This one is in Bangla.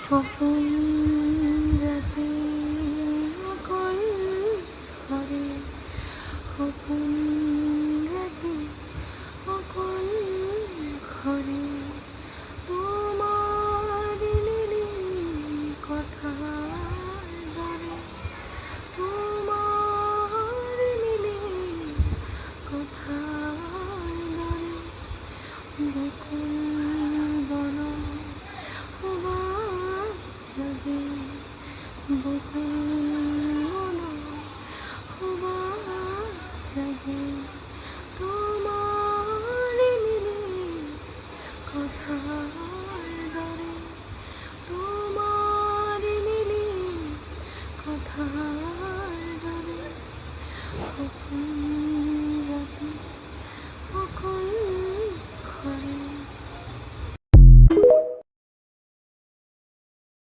সপন রাতে অকল ঘরে, সপন রাতে অকল ঘরে তোমার নীলি কথা ধরে, তোমার নীলি কথা ধরে বকুল বন জাগে, বকুল